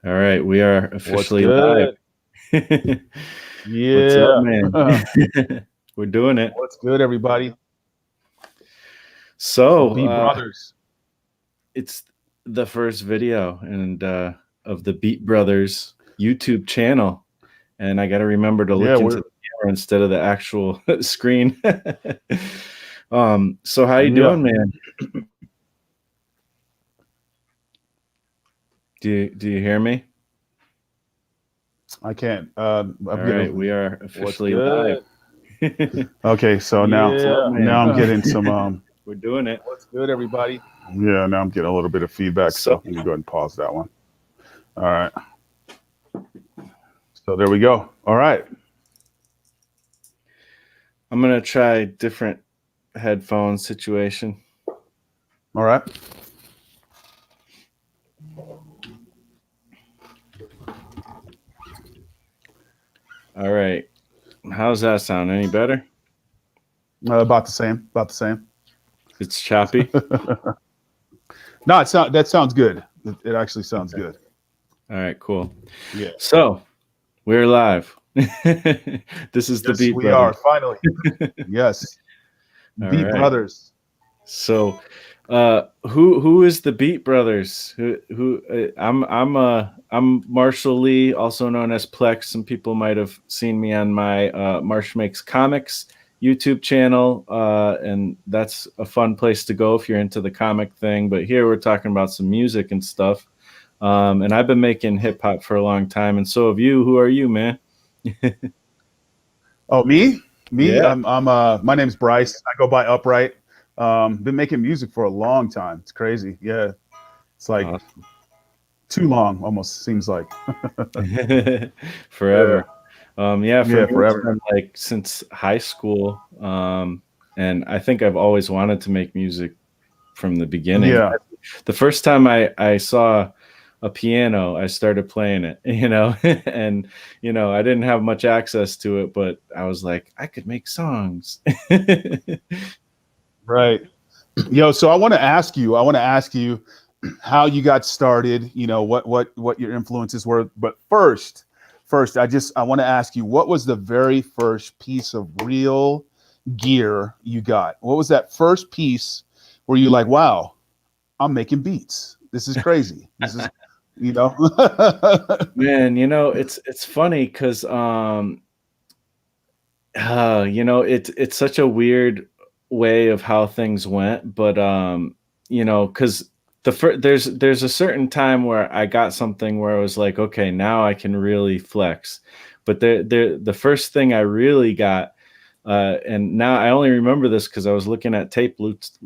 All right, we are What's officially live. good? What's up, Yeah. man? We're doing it. What's good, everybody? The So, B Brothers. it's the first video and of the Beat Brothers YouTube channel, and I got to remember to Yeah, look into we're the camera instead of the actual screen. So how you yeah. doing, man? Do you hear me? I can't. All I'm right, getting. we are What's officially live. good? What's Okay, so up, now man? I'm getting some. We're doing it. What's good, everybody? Yeah, now I'm getting a little bit of feedback. So So let me go ahead and pause that one. All right. So there we go. All right. I'm gonna try different headphone situation. All right. All right. How's that sound? Any better? About the same. About the same. It's choppy. No, that sounds good. It actually sounds Okay. good. All right, cool. Yeah. So we're live. This is the Yes, Beat we are Brothers. finally. Yes, All Beat right. Brothers. So who is the Beat Brothers? I'm Marshall Lee, also known as Plex. Some people might have seen me on my Marsh Makes Comics YouTube channel, and that's a fun place to go if you're into the comic thing. But here we're talking about some music and stuff. And I've been making hip hop for a long time, and so have you. Who are you, man? Oh, me? Me? Yeah. My name's Bryce. I go by Upright. Been making music for a long time. It's crazy. Yeah. It's like Awesome. too long, almost seems like. Yeah. Forever. Yeah, for Yeah, me, it's forever. been like since high school. And I think I've always wanted to make music from the beginning. Yeah. The first time I saw a piano, I started playing it, and, I didn't have much access to it, but I was like, I could make songs. Right. Yo, so I want to ask you how you got started, what your influences were. But first, I want to ask you, what was the very first piece of real gear you got? What was that first piece where you like, wow, I'm making beats. This is crazy. This is, you know. Man, it's funny because it's such a weird way of how things went, but because there's a certain time where I got something where I was like, okay, now I can really flex. But the first thing I really got, and now I only remember this because I was looking at tape loops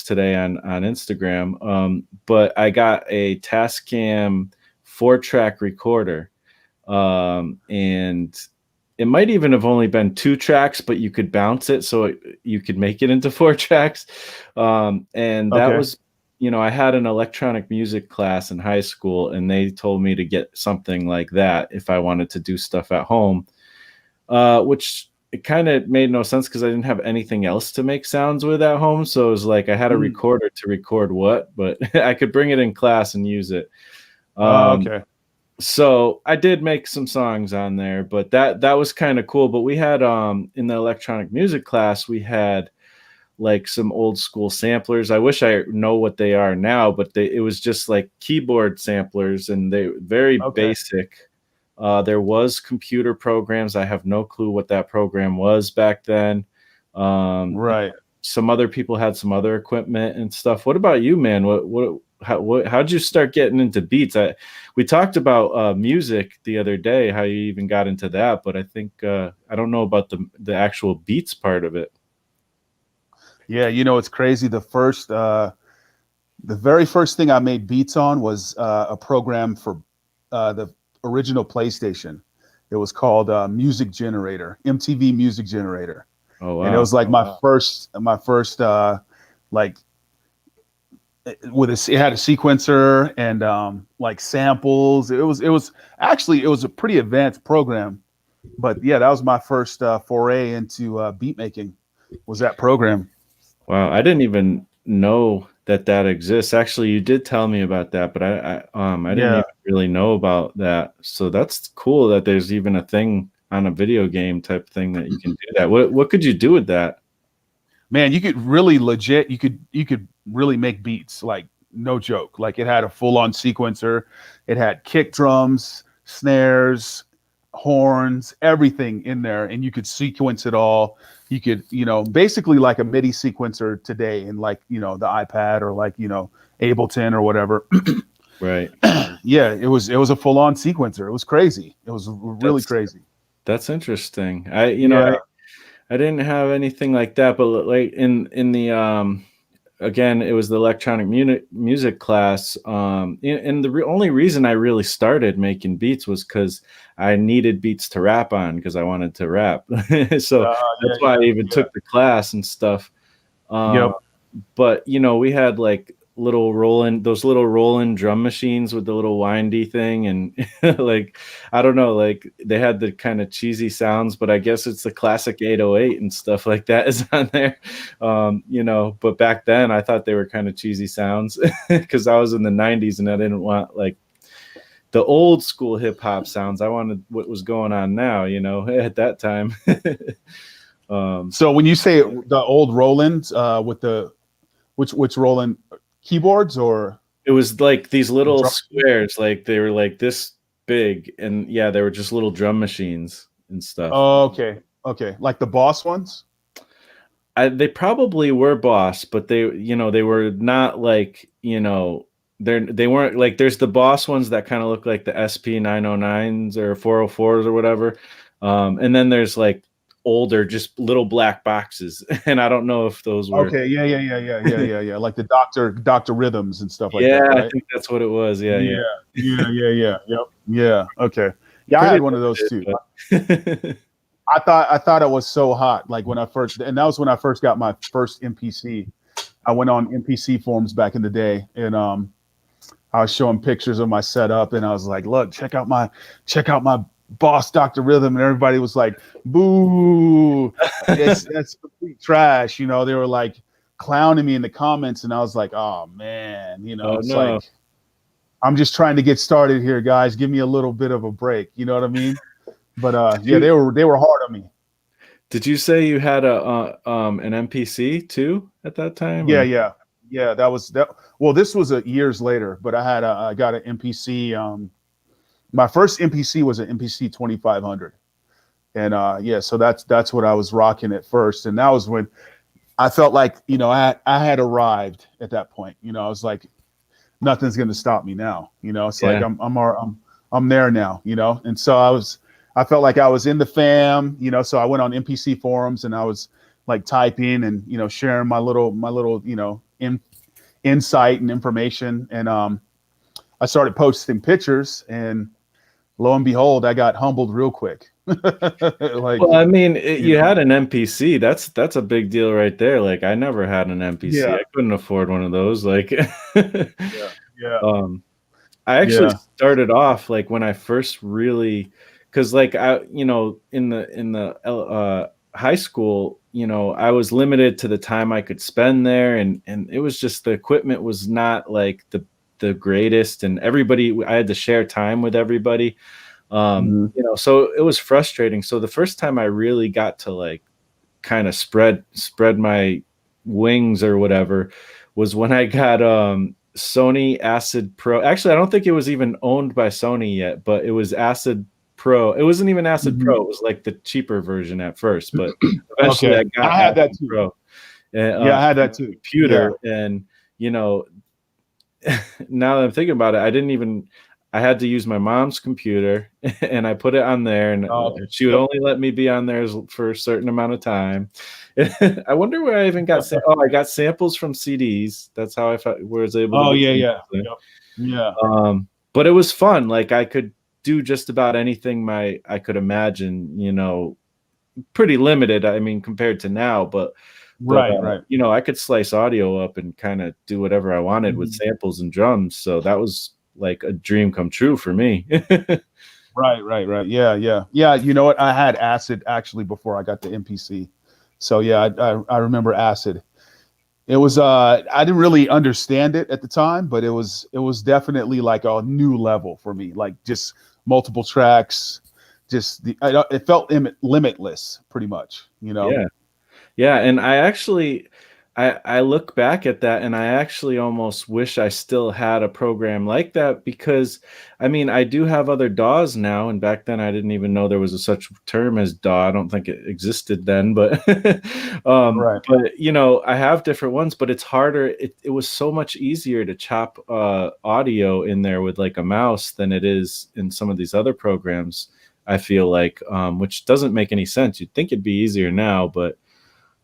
today on Instagram. But I got a Tascam 4-track recorder, and it might even have only been 2 tracks, but you could bounce it so you could make it into 4 tracks. And that Okay. was, I had an electronic music class in high school, and they told me to get something like that if I wanted to do stuff at home, which it kind of made no sense because I didn't have anything else to make sounds with at home. So it was like I had a Mm. recorder to record what, but I could bring it in class and use it. Um, Okay. so I did make some songs on there, but that was kind of cool. But we had in the electronic music class, we had like some old school samplers. I wish I know what they are now, but it was just like keyboard samplers, and they very Okay. basic. There was computer programs. I have no clue what that program was back then. And Right. some other people had some other equipment and stuff. What about you, man? How'd you start getting into beats? We talked about music the other day, how you even got into that, but I think I don't know about the actual beats part of it. Yeah, it's crazy. The very first thing I made beats on was a program for the original PlayStation. It was called Music Generator, MTV Music Generator, Oh and it wow. was like my first like it had a sequencer and like samples. It was a pretty advanced program, but yeah, that was my first foray into beat making. Was that program? Wow, I didn't even know. that exists. Actually, you did tell me about that, but I didn't Yeah. even really know about that. So that's cool that there's even a thing on a video game type thing that you can do that. What could you do with that? Man, you could really legit, you could really make beats, like no joke. Like it had a full on sequencer, it had kick drums, snares, horns, everything in there, and you could sequence it all. You could, basically like a MIDI sequencer today in, like, the iPad, or like, Ableton or whatever. Right. Yeah, it was a full on sequencer. It was crazy. It was really That's crazy. that's interesting. I Yeah. I didn't have anything like that, but like in the again, it was the electronic music class. And the only reason I really started making beats was because I needed beats to rap on because I wanted to rap. So Yeah, that's why I yeah, even yeah. took the class and stuff. Yep. Um, but we had like those little rolling drum machines with the little windy thing, and like I don't know, like they had the kind of cheesy sounds, but I guess it's the classic 808 and stuff like that is on there. But back then I thought they were kind of cheesy sounds because I was in the 90s and I didn't want like the old school hip hop sounds. I wanted what was going on now, at that time. um So when you say the old Roland, with the which Roland keyboards or It was like these little drum? squares, like they were like this big, and yeah, they were just little drum machines and stuff. Oh, okay, okay, like the Boss ones. They probably were Boss, but they were not like, they weren't like there's the Boss ones that kind of look like the SP 909s or 404s or whatever. And then there's like older, just little black boxes, and I don't know if those were. Okay, yeah, yeah, yeah, yeah, yeah, yeah, yeah, like the Doctor Rhythms and stuff like Yeah, that, I right? think that's what it was. Yeah, Yeah, yeah. yeah, yeah, yeah, yep, yeah. Okay, yeah, I Pretty had one of those too. limited, but I thought it was so hot. Like when I first, and that was when I first got my first MPC. I went on MPC forums back in the day, and I was showing pictures of my setup, and I was like, "Look, check out my Boss Doctor Rhythm," and everybody was like, "Boo! That's complete trash." They were like clowning me in the comments, and I was like, "Oh man," oh it's no. like, I'm just trying to get started here, guys. Give me a little bit of a break. You know what I mean? But Did yeah, you they were hard on me. Did you say you had an MPC too at that time, Yeah, or? yeah, yeah. That was that. Well, this was years later, but I got an MPC. My first MPC was an MPC 2500, and yeah, so that's what I was rocking at first, and that was when I felt like, I had arrived at that point. I was like, nothing's going to stop me now. It's like Yeah. I'm there now. And so I felt like I was in the fam. So I went on MPC forums, and I was like typing and sharing my little insight and information, and I started posting pictures, and lo and behold, I got humbled real quick. Like, Well, I mean, you you know, had an MPC. That's a big deal right there. Like, I never had an MPC. yeah, I couldn't afford one of those. Like, yeah, yeah, um, I actually yeah. started off like when I first really, because like in the high school, I was limited to the time I could spend there, and it was just the equipment was not like the greatest, and everybody I had to share time with everybody. Mhm. So it was frustrating. So the first time I really got to like kind of spread my wings or whatever was when I got Sony Acid Pro. Actually, I don't think it was even owned by Sony yet, but it was Acid Pro. It wasn't even Acid Mhm. Pro. It was like the cheaper version at first, but eventually Okay, I got I had that Acid too. Pro Yeah, I had on that a too. Yeah. computer, and you know now that I'm thinking about it, I had to use my mom's computer and I put it on there, and Oh, okay. she would Yep. only let me be on there for a certain amount of time. I wonder where I even got I got samples from CDs. That's how was able to Oh get yeah, yeah. samples. Yep. Yeah. But it was fun. Like I could do just about anything I could imagine, pretty limited, I mean, compared to now, but Right. Right. I could slice audio up and kind of do whatever I wanted with Mhm. samples and drums. So that was like a dream come true for me. Right. Right. Right. Yeah. Yeah. Yeah. You know what? I had Acid actually before I got the MPC. So yeah, I remember Acid. It was I didn't really understand it at the time, but it was definitely like a new level for me. Like just multiple tracks, just it felt limitless, pretty much. You know. Yeah. Yeah, and I look back at that and I actually almost wish I still had a program like that because I mean, I do have other DAWs now, and back then I didn't even know there was a such term as DAW. I don't think it existed then, but Right. but you know, I have different ones, but it's harder. It was so much easier to chop audio in there with like a mouse than it is in some of these other programs. I feel like, which doesn't make any sense. You'd think it'd be easier now, but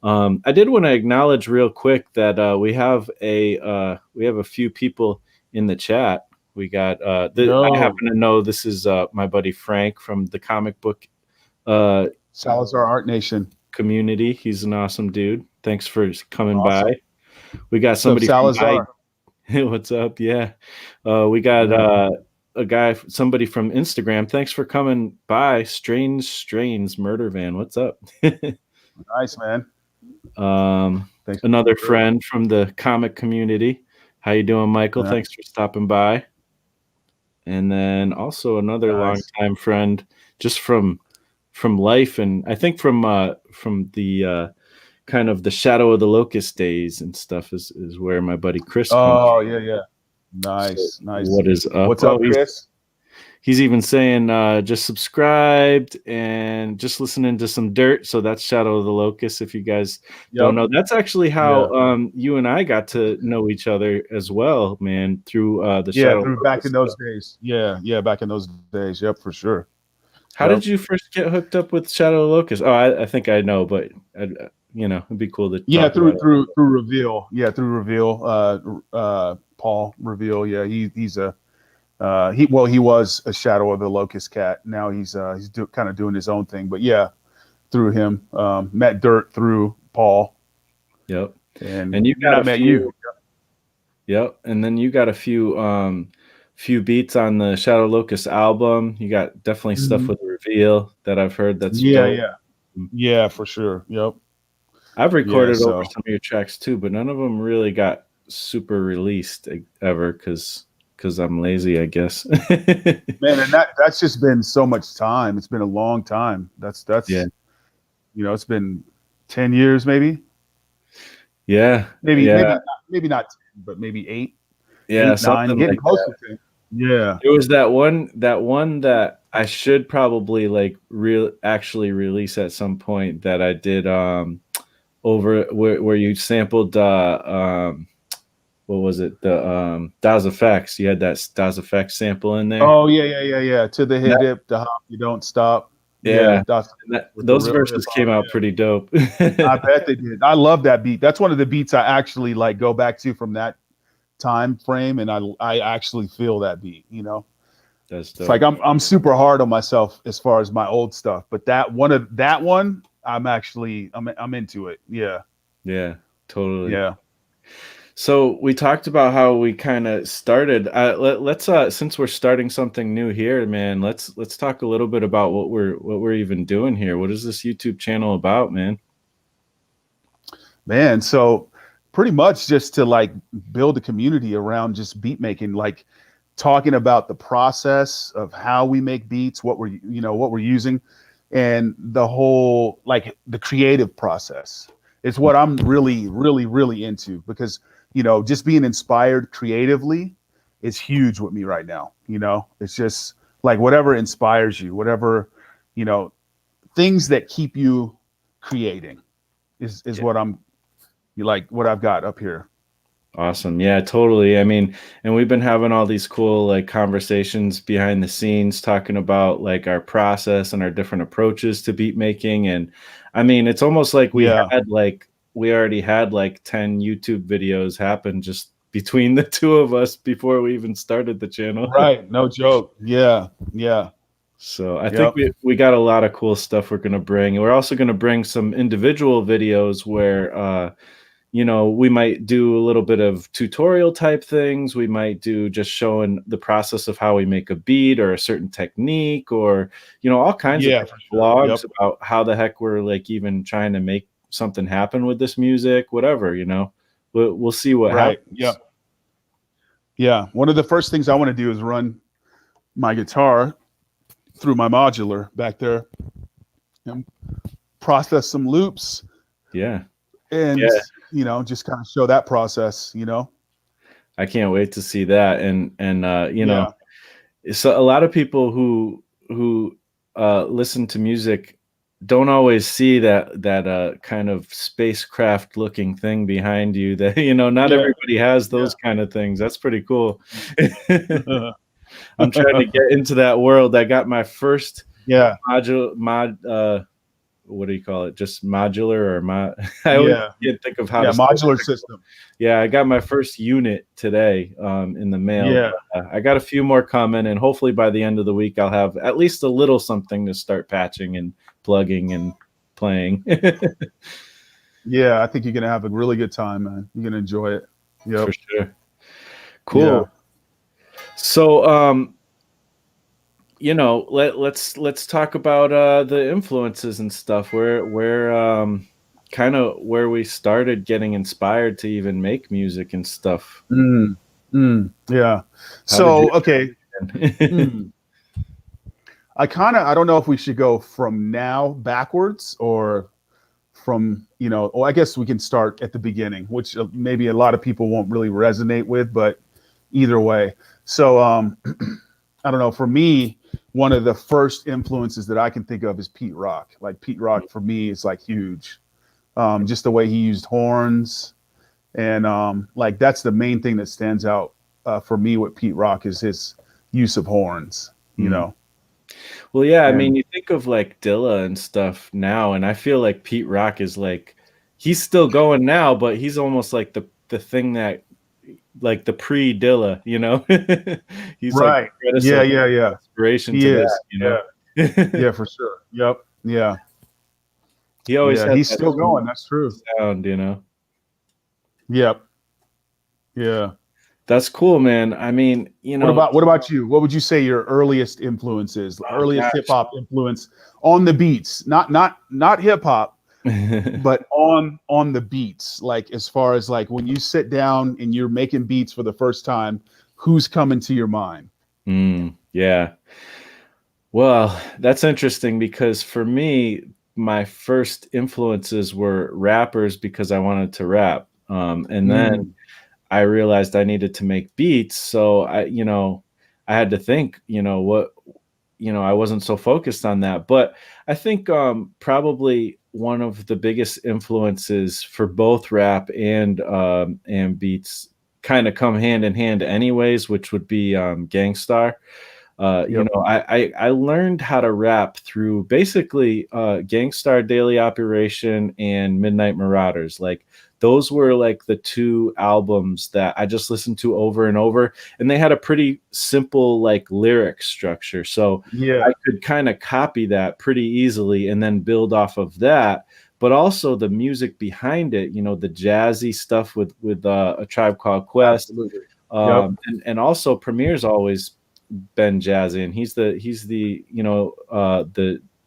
I did want to acknowledge real quick that we have a few people in the chat. We got I Yo, happen to know this is my buddy Frank from the comic book uh, Salazar Art Nation. community. He's an awesome dude. Thanks for coming by. Awesome. We got What's up, somebody from I. Salazar? What's up? Yeah, we got Yeah. a guy, somebody from Instagram. Thanks for coming by. Strange Strains Murder Van. What's up? Nice, man. Um, Thanks. Another friend from the comic community. How you doing, Michael? Yeah, Thanks for stopping by. And then also another nice. longtime friend, just from life, and I think from the kind of the Shadow of the Locust days and stuff is where my buddy Chris comes Oh from. yeah, yeah. So Nice, nice. what is up? What's Oh, up, Chris? he's even saying just subscribed and just listening to some dirt. So that's Shadow of the Locust. If you guys don't Yep. know, that's actually Yeah. how you and I got to know each other as well, man, through the Yeah, Shadow of through the back in Locust those stuff. days. Yeah, yeah, back in those days. Yep, for sure. How Yep. did you first get hooked up with Shadow of the Locust? Oh, I think I know, but you know, it'd be cool to Yeah, talk about through Reveal. Yeah, through Reveal. Paul Reveal. Yeah, he's a he was a Shadow of the Locust cat. Now he's kind of doing his own thing. But yeah, through him, met Dirt through Paul, it. Yep. and And you then got I a met you. few. Yep. And then you got a few beats on the Shadow Locust album. You got definitely stuff Mhm. with Reveal that I've heard that's Yeah, dope. yeah, yeah, for sure. Yep. I've Yeah. recorded over So some of your tracks too, but none of them really got super released ever because I'm lazy, I guess. man, and that's just been so much time. It's been a long time. Yeah. That's it's been 10 years, Yeah. maybe Yeah. maybe not 10, but maybe eight, Yeah. eight, nine, Something getting like close that. to 10. Yeah. There was that one that I should probably like real actually release at some point that I did over where you sampled what was it, the Daz Effects. You had that Daz Effects sample in there. Oh yeah, yeah, yeah, yeah. To the hip That, dip, the hop, you don't stop. Yeah, yeah, that's and with the those real hip verses hop. came out pretty dope. I bet they did. I love that beat. That's one of the beats I actually like go back to from that time frame, and I actually feel that beat. That's It's like dope. I'm super hard on myself as far as my old stuff, but that one I'm into it. Yeah, Yeah, totally. yeah, So we talked about how we kind of started. Let's since we're starting something new here, man. Let's talk a little bit about what we're even doing here. What is this YouTube channel about, man? man. So pretty much just to like build a community around just beat making, like talking about the process of how we make beats, what we're using, and the whole like the creative process is what I'm really, really, really into because just being inspired creatively is huge with me right now. It's just like whatever inspires you, whatever you know, things that keep you creating is Yeah. what I'm like what I've got up here. Awesome. Yeah, totally. I mean, and we've been having all these cool like conversations behind the scenes talking about like our process and our different approaches to beat making. And I mean, it's almost like Yeah. we already had like 10 YouTube videos happen just between the two of us before we even started the channel. Right. No joke. Yeah. Yeah. So I think Yep. we got a lot of cool stuff we're gonna bring. And we're also gonna bring some individual videos where we might do a little bit of tutorial type things. We might do just showing the process of how we make a beat or a certain technique or, all kinds of Yeah, for different sure. vlogs Yep. about how the heck we're like even trying to make something happen with this music, whatever. we'll see what Right. Yeah. happens. Yeah. One of the first things I want to do is run my guitar through my modular back there and process some loops Yeah. and, Yeah. just kind of show that process. I can't wait to see that. And Yeah. so a lot of people who listen to music don't always see that kind of spacecraft looking thing behind you that not Yeah. everybody has Yeah. those kind of things. That's pretty cool. I'm trying to get into that world. I got my first Yeah. what do you call it? Just modular or mod. I always Yeah. can't think of how Yeah. to say Modular it. system. Yeah, I got my first unit today in the mail. Yeah. I got a few more coming, and hopefully by the end of the week, I'll have at least a little something to start patching and plugging and playing. Yeah. I think you're going to have a really good time, man. You're going to enjoy it. For Yep. sure. Yeah. Cool. So, let's talk about the influences and stuff. Where kind of where we started getting inspired to even make music and stuff. Mm. Yeah. How did you? So, okay. Mm. I don't know if we should go from now backwards or I guess we can start at the beginning, which maybe a lot of people won't really resonate with, but either way. So, I don't know. For me, one of the first influences that I can think of is Pete Rock. Like Pete Rock for me is like huge. Just the way he used horns, and like that's the main thing that stands out for me with Pete Rock is his use of horns. You Mm. know, Well, yeah, I mean, and you think of like Dilla and stuff now, and I feel like Pete Rock is like he's still going now, but he's almost like the thing that like the pre-Dilla, he's like right, the predecessor, yeah, yeah, yeah, inspiration he to is, that. yeah, yeah, for sure. Yep, yeah, He always yeah, had he's that still sweet going. That's true. sound. Yep, yeah. That's cool, man. I mean, What about you? What would you say your earliest influences, oh earliest hip gosh. hop influence on the beats, not hip hop, but on the beats, like as far as like when you sit down and you're making beats for the first time, who's coming to your mind? Yeah. Well, that's interesting because for me, my first influences were rappers because I wanted to rap. And then Mm, I realized I needed to make beats. So I had to think, I wasn't so focused on that. But I think probably one of the biggest influences for both rap and beats kind of come hand in hand anyways, which would be Gangstar. yep. I learned how to rap through basically Gangstar Daily Operation and Midnight Marauders. Like those were like the two albums that I just listened to over and over, and they had a pretty simple like lyric structure. So Yeah. I could kind of copy that pretty easily and then build off of that. But also the music behind it, the jazzy stuff with A Tribe Called Quest, Absolutely. Yep. and also Premier's always been jazzy, and he's the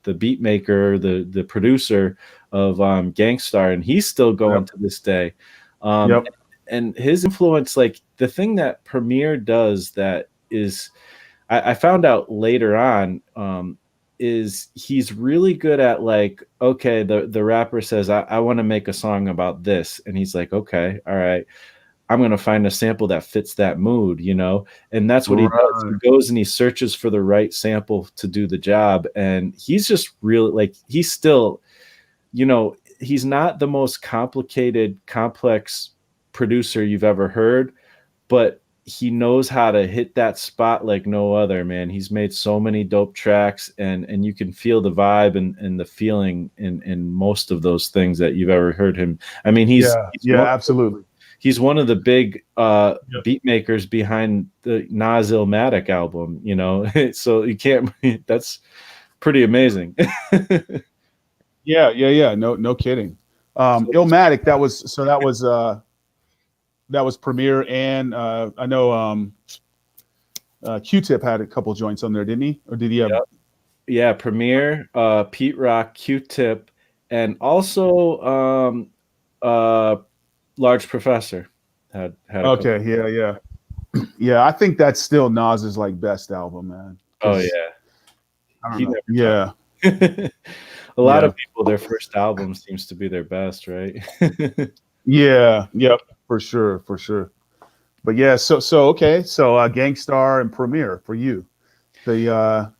the beat maker, the producer of Gangstar, and he's still going Yep. to this day. Um, Yep. and his influence, like the thing that Premier does that is, I found out later on, is he's really good at like, okay, the rapper says, I want to make a song about this, and he's like, okay, all right, I'm going to find a sample that fits that mood. And that's what he does. Right. He goes and he searches for the right sample to do the job. And he's just really like, he's still, he's not the most complicated, complex producer you've ever heard, but he knows how to hit that spot like no other, man. He's made so many dope tracks, and you can feel the vibe and the feeling in most of those things that you've ever heard him. I mean, he's Yeah. he's Yeah. one Absolutely. he's one of the big Yep. beat makers behind the Nas Illmatic album, so you can't, that's pretty amazing. Yeah. Yeah. Yeah. No. No kidding. So Illmatic. That was Premiere, and I know Q-Tip had a couple joints on there, didn't he? Or did he have? yeah, yeah, Premier, Pete Rock, Q-Tip, and also Large Professor had a couple. Okay, yeah, yeah, yeah. I think that's still Nas's like best album, man. Oh Because yeah, I don't he know. never Yeah, dropped. A lot yeah, of people, their first album seems to be their best, right? yeah, yep, for sure, for sure. But yeah, so okay, so Gangstar and Premiere for you, the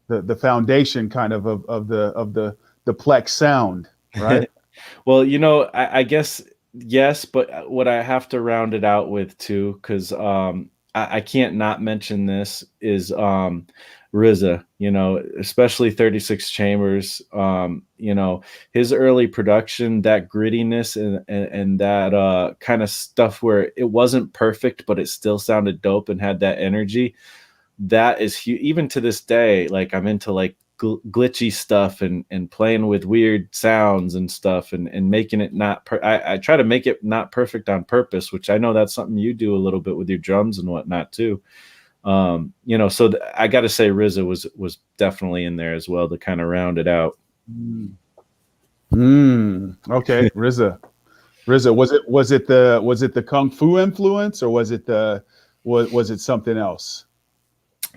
the foundation kind of the Plex sound, right? Well, I guess yes, but what I have to round it out with too, because I can't not mention this is RZA, especially 36 Chambers. His early production, that grittiness and that kind of stuff where it wasn't perfect, but it still sounded dope and had that energy. That is huge. Even to this day, like I'm into like glitchy stuff and playing with weird sounds and stuff and making it not I try to make it not perfect on purpose, which I know that's something you do a little bit with your drums and whatnot too. So I got to say RZA was definitely in there as well to kind of round it out. Mm. Okay, RZA. Was it the kung fu influence or was it something else?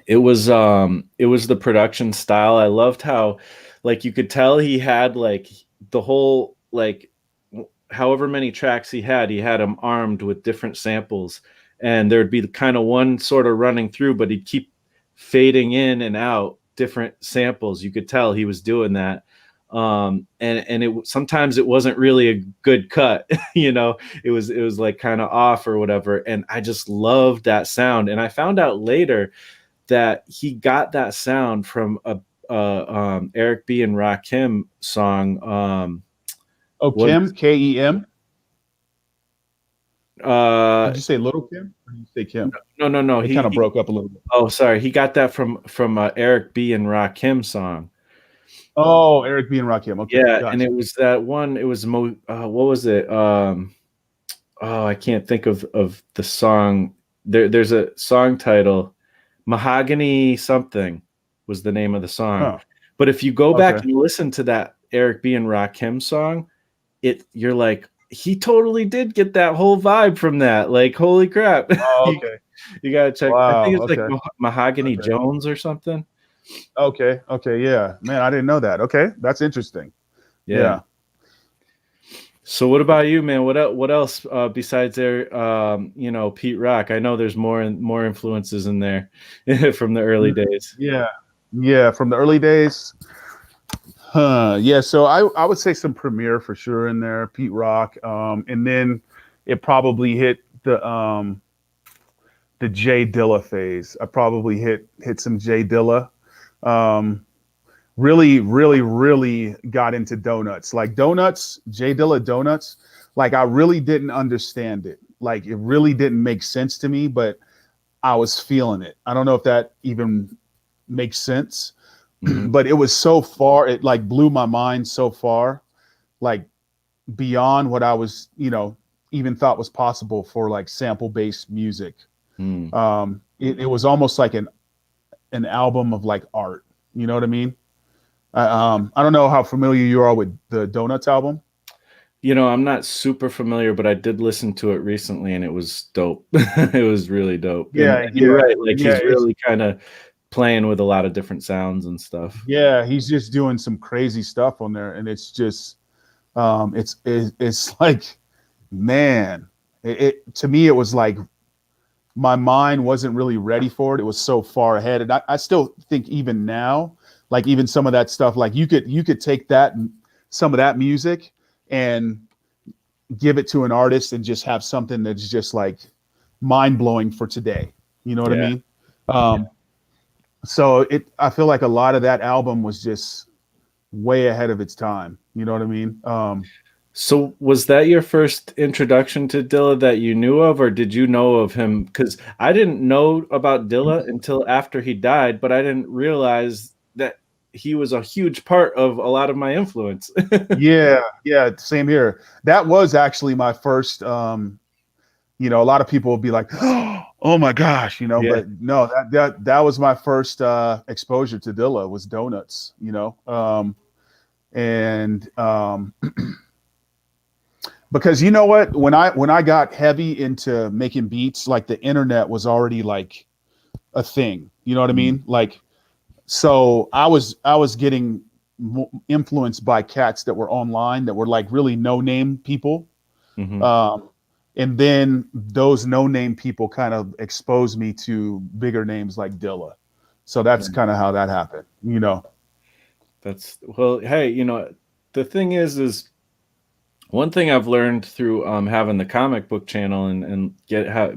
It was the production style. I loved how like you could tell he had like the whole like however many tracks he had them armed with different samples, and there'd be kind of one sort of running through, but he'd keep fading in and out different samples. You could tell he was doing that. And it sometimes it wasn't really a good cut. It was like kind of off or whatever, and I just loved that sound. And I found out later that he got that sound from a Eric B and Rakim song. Oh, What? Kim, Kem. Uh, Did you say Little Kim or did you say Kim? no, no, no. It kind of broke up a little bit. Oh, sorry. He got that from Eric B and Rakim song. Oh, Eric B and Rakim. Okay, Yeah, and gotcha. it was that one. It was what was it? Oh, I can't think of the song. There's a song title, Mahogany something was the name of the song. Huh. But if you go back Okay. and listen to that Eric B and Rakim song, you're like, he totally did get that whole vibe from that. Like, holy crap. Oh, you, okay. you gotta check. I think Wow. it's like Okay. Mahogany Okay. Jones or something. Okay. Okay. Yeah. Man, I didn't know that. Okay. That's interesting. Yeah. Yeah. So what about you, man? What else besides there? Pete Rock. I know there's more influences in there from the early Mm, days. yeah. Yeah. From the early days. Huh. Yeah. So I would say some Premiere for sure in there, Pete Rock. And then it probably hit the Jay Dilla phase. I probably hit some Jay Dilla. Um, really, really, really got into donuts. Like donuts, Jay Dilla donuts. Like I really didn't understand it. Like it really didn't make sense to me, but I was feeling it. I don't know if that even makes sense, Hmm. but it was so far. It like blew my mind so far, like beyond what I was, even thought was possible for like sample based music. Mm. It was almost like an album of like art. You know what I mean? I don't know how familiar you are with the Donuts album. I'm not super familiar, but I did listen to it recently, and it was dope. It was really dope. And Yeah, you're yeah, right, like yeah. he's really kind of playing with a lot of different sounds and stuff. He's just doing some crazy stuff on there, and it's just it's like, man, to me it was like my mind wasn't really ready for it. It was so far ahead, and I still think even now, like even some of that stuff, like you could take that some of that music and give it to an artist and just have something that's just like mind blowing for today. You know what I Yeah. mean? Um, so I feel like a lot of that album was just way ahead of its time. You know what I mean? So was that your first introduction to Dilla that you knew of, or did you know of him? Because I didn't know about Dilla until after he died, but I didn't realize that he was a huge part of a lot of my influence. Yeah, yeah, same here. That was actually my first. A lot of people will be like, "Oh my gosh," Yeah. but no, that was my first exposure to Dilla was Donuts. And because you know what, when I got heavy into making beats, like the internet was already like a thing. You know what I Mm, mean? Like, so I was getting influenced by cats that were online that were like really no name people. mhm. Um, and then those no name people kind of exposed me to bigger names like Dilla. So that's Yeah, kind of how that happened, you know. that's well, hey, the thing is one thing I've learned through having the comic book channel and get how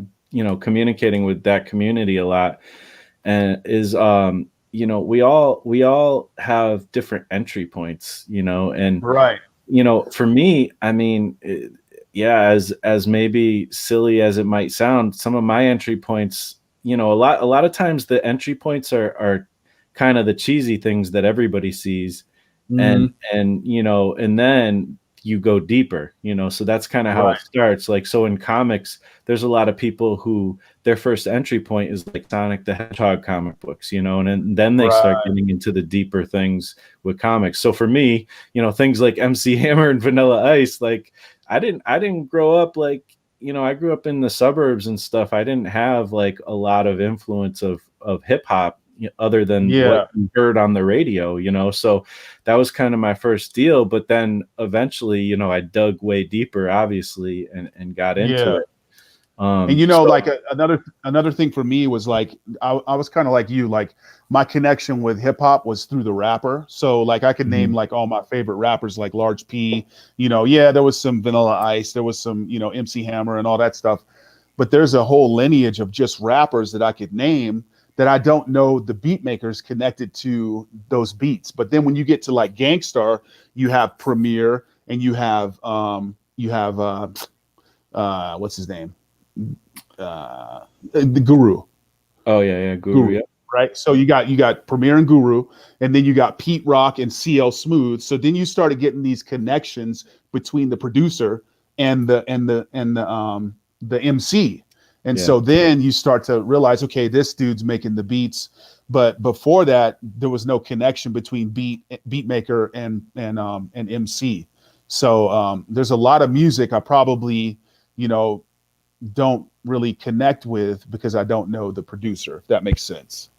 communicating with that community a lot, and is we all have different entry points, and Right. for me, I mean, yeah, as maybe silly as it might sound, some of my entry points, a lot of times the entry points are kind of the cheesy things that everybody sees, and Hmm. and then you go deeper, so that's kind of how it Right. starts. Like, so in comics, there's a lot of people who their first entry point is like Sonic the Hedgehog comic books, and then they start Right. getting into the deeper things with comics. So for me, things like MC Hammer and Vanilla Ice, like I didn't grow up like, I grew up in the suburbs and stuff. I didn't have like a lot of influence of hip hop, other than what Yeah. you heard on the radio, so that was kind of my first deal. But then eventually, I dug way deeper, obviously, and got into Yeah. it. And you know, So like another thing for me was like I was kind of like you, like my connection with hip hop was through the rapper. So like I could name mhm, like all my favorite rappers, like Large P. Yeah, there was some Vanilla Ice, there was some MC Hammer and all that stuff. But there's a whole lineage of just rappers that I could name that I don't know the beat makers connected to those beats. But then when you get to like Gangstar, you have Premier and you have what's his name? The Guru, oh yeah, yeah, Guru, Guru, yeah, right? So you got Premier and Guru, and then you got Pete Rock and CL Smooth. So then you started getting these connections between the producer and the MC. And yeah. so then you start to realize, okay, this dude's making the beats, but before that, there was no connection between beat maker and MC. So there's a lot of music I probably you know don't really connect with because I don't know the producer, if that makes sense.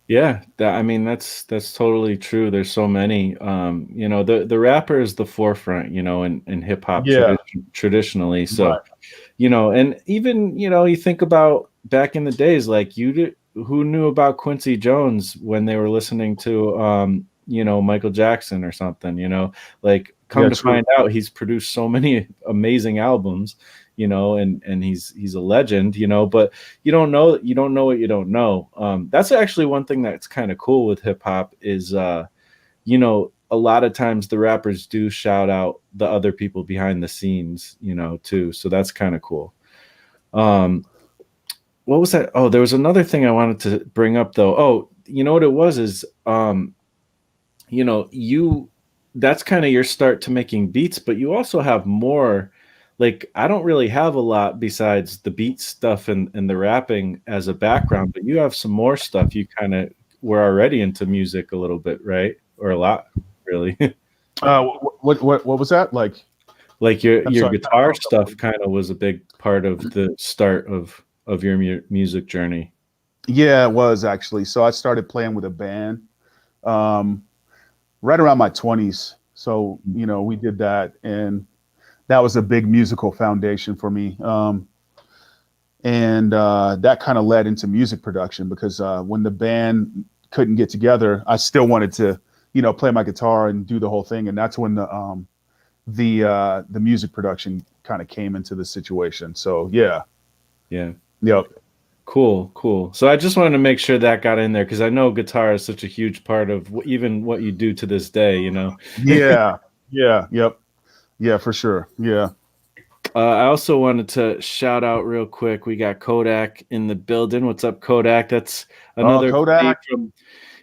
Yeah, I mean, that's totally true. There's so many. The rapper is the forefront, in hip hop Yeah, traditionally. So, right. and even, you think about back in the days, like who knew about Quincy Jones when they were listening to Michael Jackson or something, like, come Yeah, to true. find out he's produced so many amazing albums, and he's a legend, but you don't know what you don't know. That's actually one thing that's kind of cool with hip hop is a lot of times the rappers do shout out the other people behind the scenes, too. So that's kind of cool. Um, what was that? Oh, there was another thing I wanted to bring up though. Oh, you know what it was is you that's kind of your start to making beats, but you also have more. Like, I don't really have a lot besides the beat stuff and the rapping as a background, but you have some more stuff. You kind of were already into music a little bit, right? Or a lot, really. What was that like? Like your I'm your sorry, kind of guitar broke up a little stuff bit. kind of was a big part of the start of your music journey. Yeah, it was actually. So I started playing with a band um, right around my 20s. So we did that, and that was a big musical foundation for me. And that kind of led into music production because when the band couldn't get together, I still wanted to, play my guitar and do the whole thing. And that's when the music production kind of came into the situation. So yeah, Yeah. yep, Cool, cool. So I just wanted to make sure that got in there because I know guitar is such a huge part of even what you do to this day. yeah, yeah, yep, yeah, for sure, yeah. I also wanted to shout out real quick. We got Kodak in the building. What's up, Kodak? That's Oh, another buddy Kodak, from.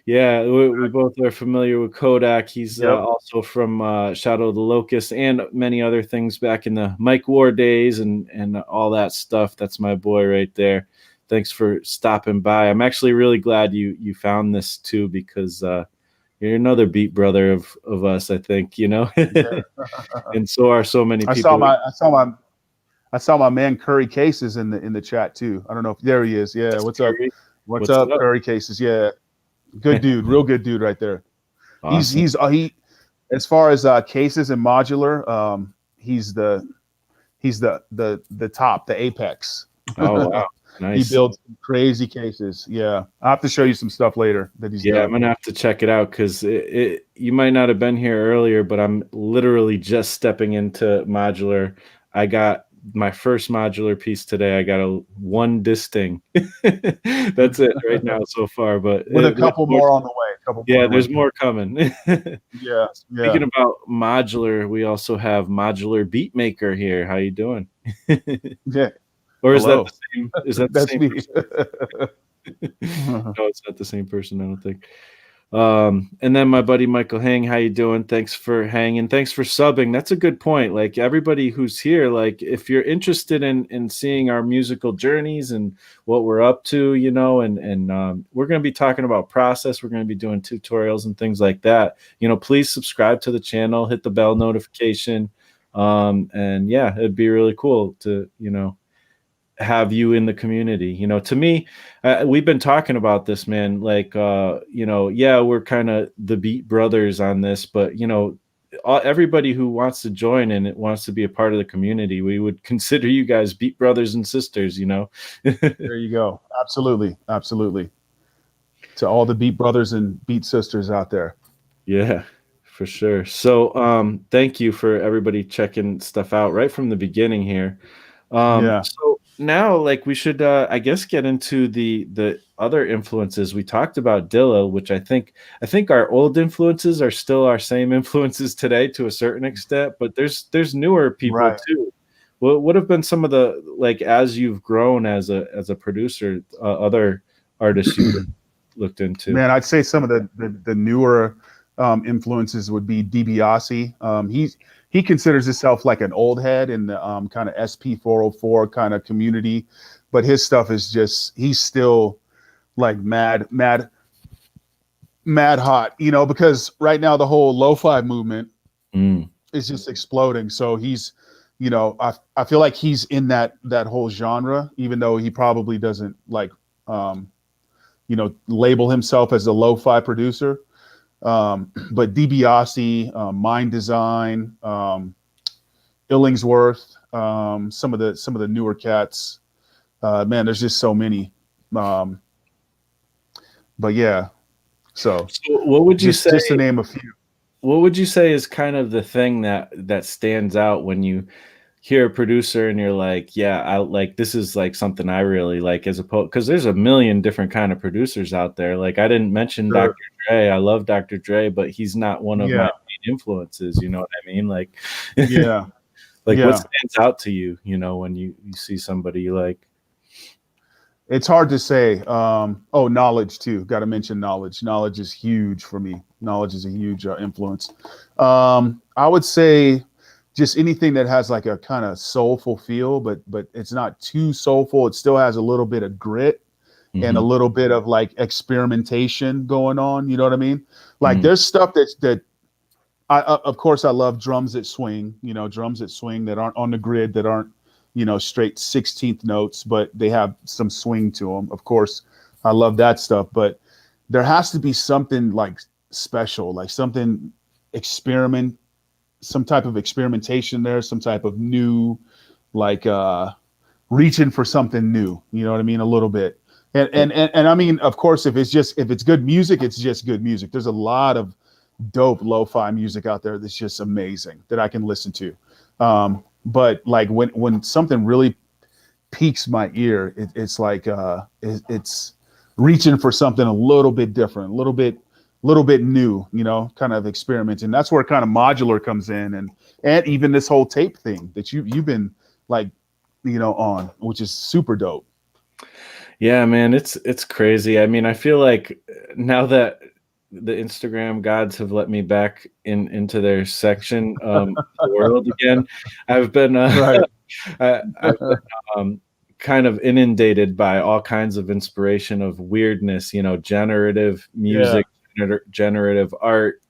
Yeah, we both are familiar with Kodak. He's yep. also from Shadow of the Locust and many other things back in the Mike War days and all that stuff. That's my boy right there. Thanks for stopping by. I'm actually really glad you found this too because You're another beat brother of us, I think, you know. Yeah. And so are so many I saw people. my I saw my I saw my man Curry Cases in the chat too. I don't know if there he is. Yeah, Yes, what's up? Curry. What's What's up, up? Curry Cases? Yeah, good dude, real good dude right there. He's Awesome. he's he as far as cases and modular, he's the top, the apex. Oh wow. He Nice. builds crazy cases. Yeah, I will have to show you some stuff later that he's Yeah, I'm done. gonna have to check it out because you might not have been here earlier, but I'm literally just stepping into modular. I got my first modular piece today. I got a one disting. That's it right now so far, but With a there's couple more. more on the way. A couple more on Yeah, the way. there's more coming. Yeah, yeah, Speaking about modular, we also have modular beat maker here. How you doing? yeah. Or is that the Hello, same? Is that the that's same me. person? No, it's not the same person, I don't think. And then my buddy Michael Hang, how you doing? Thanks for hanging. Thanks for subbing. That's a good point. Like everybody who's here, like if you're interested in seeing our musical journeys and what we're up to, you know, and we're going to be talking about process. We're going to be doing tutorials and things like that. You know, please subscribe to the channel, hit the bell notification. And yeah, it'd be really cool to, you know, have you in the community. You know, to me, we've been talking about this, man, like you know, yeah, we're kind of the beat brothers on this, but you know, everybody who wants to join and it wants to be a part of the community, we would consider you guys beat brothers and sisters, you know. There you go. Absolutely, absolutely. To all the beat brothers and beat sisters out there. Yeah, for sure. So thank you for everybody checking stuff out right from the beginning here. Yeah. So now, like, we should, I guess, get into the other influences. We talked about Dilla, which I think our old influences are still our same influences today to a certain extent, but there's newer people Right. too. What have been some of the, like, as you've grown as a producer, other artists you've looked into? Man, I'd say some of the newer influences would be DiBiase. He considers himself like an old head in the kind of SP404 kind of community, but his stuff is just he's still like mad hot, you know, because right now the whole lo-fi movement Mm, is just exploding. So he's, you know, I feel like he's in that whole genre, even though he probably doesn't like you know, label himself as a lo-fi producer. But DiBiase, Mind Design, Illingsworth, some of the newer cats. Man, there's just so many. Um, but yeah, so so what would you say? just to name a few. What would you say is kind of the thing that stands out when you hear a producer and you're like, yeah, I like this is like something I really like as opposed because there's a million different kind of producers out there. Like I didn't mention Dr. Sure. Dre. I love Dr. Dre, but he's not one of my Yeah, main influences. You know what I mean? Like, yeah, like what yeah. stands out to you? You know, when you see somebody you like. It's hard to say. Oh, knowledge too. Got to mention knowledge. Knowledge is huge for me. Knowledge is a huge influence. I would say just anything that has like a kind of soulful feel, but it's not too soulful. It still has a little bit of grit and a Hmm. little bit of like experimentation going on. You know what I mean? Like Mm, there's stuff that of course I love drums that swing. You know, drums that swing that aren't on the grid, that aren't, you know, straight 16th notes, but they have some swing to them. Of course, I love that stuff, but there has to be something like special, like something experiment, some type of experimentation there, some type of new, like reaching for something new. You know what I mean? A little bit. And I mean, of course, if it's good music, it's just good music. There's a lot of dope lo-fi music out there that's just amazing that I can listen to. But like when something really piques my ear, it's like it's reaching for something a little bit different, a little bit new, you know, kind of experimenting. That's where kind of modular comes in, and even this whole tape thing that you've been like, you know, on, which is super dope. yeah, man, it's crazy. I mean, I feel like now that the Instagram gods have let me back into their section the world again, I've been Right. I've been kind of inundated by all kinds of inspiration of weirdness, you know, generative Yeah. music, generative art,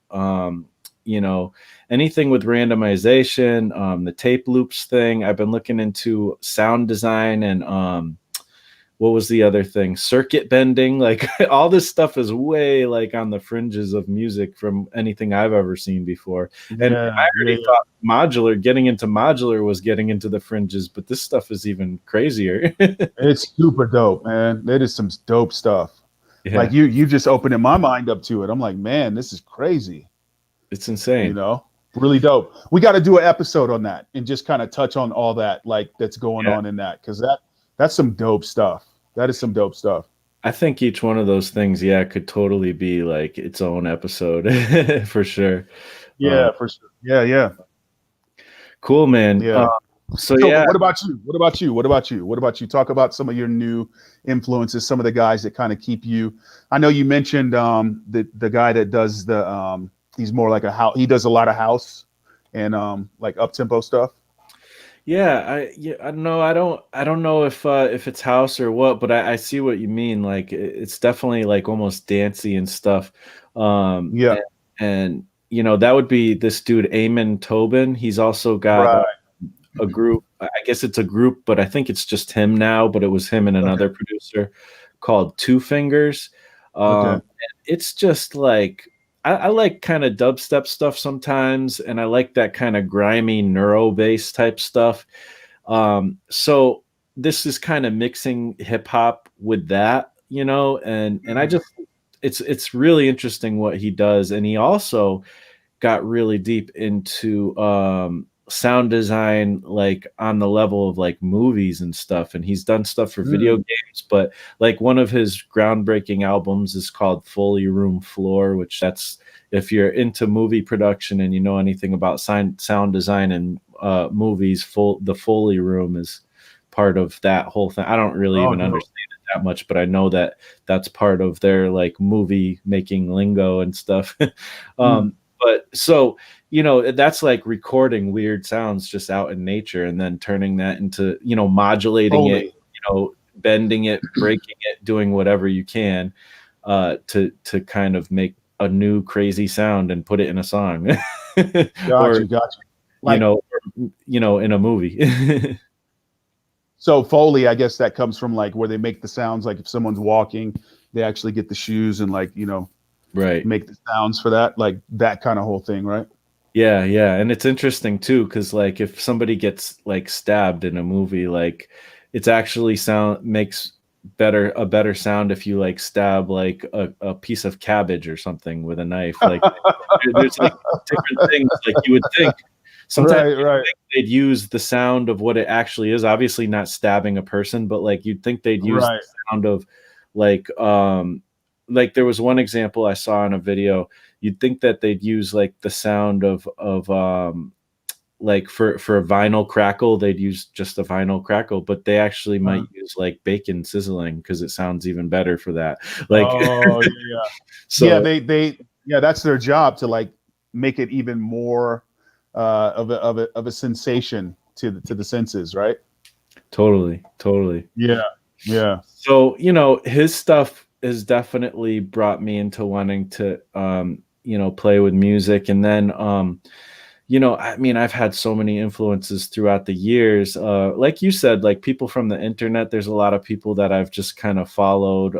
you know, anything with randomization, the tape loops thing. I've been looking into sound design and what was the other thing? Circuit bending. Like all this stuff is way like on the fringes of music from anything I've ever seen before. And I Yeah, yeah, already yeah. thought getting into modular was getting into the fringes, but this stuff is even crazier. It's super dope, man. That is some dope stuff. Like Yeah, you just opening my mind up to it. I'm like, man, this is crazy. it's You insane. know, really dope. We got to do an episode on that and just kind of touch on all that like that's going Yeah. on in that because that's some dope stuff. That is some dope stuff. I think each one of those things, yeah, could totally be like its own episode for sure. Uh, Yeah, for sure. Yeah, yeah, cool, man. yeah. So So, but yeah, what about you? What about you? What about you? What about you? Talk about some of your new influences, some of the guys that kind of keep you. I know you mentioned the guy that does the he's more like a house. He does a lot of house and like up tempo stuff. I don't know. I don't know if it's house or what, but I see what you mean. Like it's definitely like almost dancey and stuff. Um, Yeah. and, and you know that would be this dude Eamon Tobin. He's also got Right. a group. I guess it's a group, but I think it's just him now. But it was him and Okay. another producer called Two Fingers. Okay. And it's just like I like kind of dubstep stuff sometimes, and I like that kind of grimy neuro bass type stuff. So this is kind of mixing hip hop with that, you know, and I Mhm. just it's really interesting what he does, and he also got really deep into sound design like on the level of like movies and stuff, and he's done stuff for video Mm. games, but like one of his groundbreaking albums is called Foley Room Floor, which that's if you're into movie production and you know anything about sound design and movies, the Foley Room is part of that whole thing. I don't really Oh, even no. understand it that much, but I know that that's part of their like movie making lingo and stuff. Mm. But so you know that's like recording weird sounds just out in nature and then turning that into, you know, modulating it, Holy. you know, bending it, breaking it, doing whatever you can to kind of make a new crazy sound and put it in a song Got or you. Got you. you Like, know you know in a movie. so Foley, I guess that comes from like where they make the sounds. Like if someone's walking, they actually get the shoes and like, Right. make the sounds for that, like that kind of whole thing, right? Yeah, yeah, and it's interesting too because like if somebody gets like stabbed in a movie, like it's actually sound makes a better sound if you like stab like a piece of cabbage or something with a knife. Like there's like different things like you would think. Sometimes Right, you'd right, think they'd use the sound of what it actually is. Obviously not stabbing a person, but like you'd think they'd use the right. sound of like like there was one example I saw in a video. You'd think that they'd use like the sound of like for a vinyl crackle, they'd use just a vinyl crackle, but they actually Uh, might use like bacon sizzling because it sounds even better for that. Like oh yeah, yeah, yeah. so Yeah, that's their job to like make it even more of a sensation to the senses, right? totally, totally. Yeah, yeah. So, you know, his stuff has definitely brought me into wanting to you know, play with music. And then you know, I mean, I've had so many influences throughout the years. Like you said, like people from the internet, there's a lot of people that I've just kind of followed.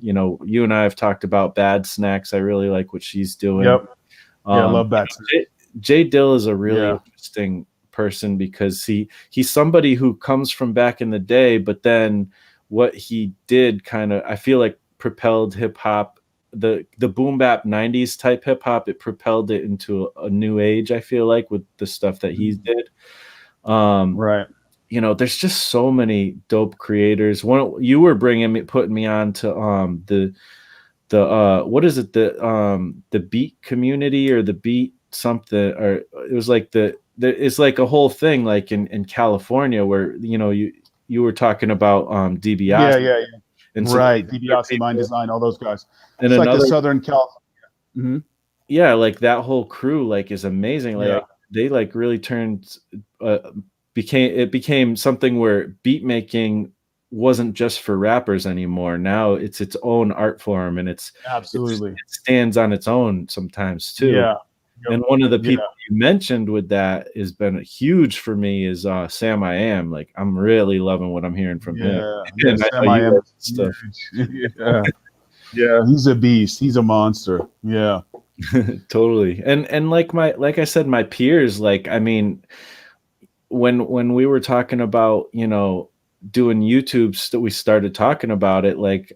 You know, you and I have talked about Bad Snacks. I really like what she's doing. Yep. Yeah, I love You that. know, Jay Dill is a really Yeah. interesting person because he's somebody who comes from back in the day, but then what he did kind of I feel like propelled hip hop, the boom bap 90s type hip hop, it propelled it into a new age, I feel like, with the stuff that he Mhm. did. Um, Right. you know, there's just so many dope creators. One you were putting me on to the what is it, the beat community or the beat something, or it was like it's like a whole thing like in California where you know you were talking about Yeah, DiBiase yeah, yeah. and some Right. other DiBiase, Mind people Design, all those guys. and It's like the another. Southern Cal. Hmm. Yeah, like that whole crew like is amazing. Yeah. Like they like really turned uh, became something where beat making wasn't just for rappers anymore. Now it's its own art form, and Absolutely. it stands on its own sometimes too. Yeah. Yep. And one of the Yeah. people you mentioned with that has been huge for me is Sam I Am. Like I'm really loving what I'm hearing from him. Yeah. And I Yes. know you MIM like is stuff. huge. Yeah. Yeah. He's a beast. He's a monster. Yeah. Totally. And like I said, my peers, like I mean, when we were talking about, doing YouTubes, that we started talking about it, like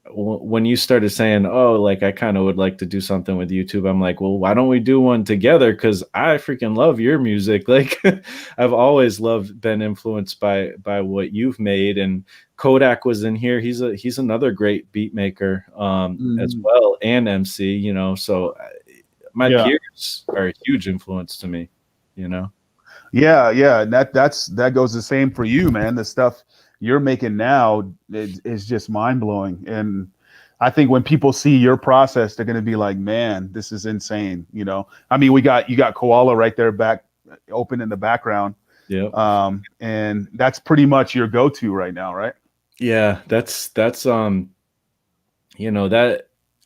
when you started saying, oh, like I kind of would like to do something with YouTube, I'm like, well, why don't we do one together? Because I freaking love your music. Like I've always been influenced by what you've made. And Kodak was in here. He's another great beat maker, as Mhm. well, and MC, so my Yeah. peers are a huge influence to me, you know. Yeah. Yeah. And that goes the same for you, man. The stuff you're making now is just mind blowing. And I think when people see your process, they're going to be like, man, this is insane. I mean, you got Koala right there back open in the background. Yeah. And that's pretty much your go-to right now, right? Yeah, that's that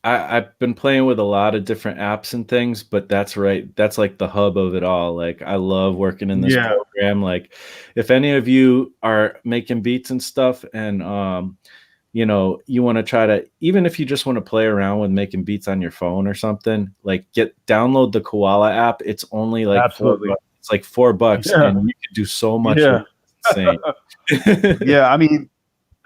I've been playing with a lot of different apps and things, but that's right. That's like the hub of it all. Like I love working in this Yeah. program. Like if any of you are making beats and stuff, and you want to try to, even if you just want to play around with making beats on your phone or something, like download the Koala app. It's only like Absolutely. $4. It's like $4, Yeah. and you could do so much with Yeah. it. It's insane. Yeah. I mean,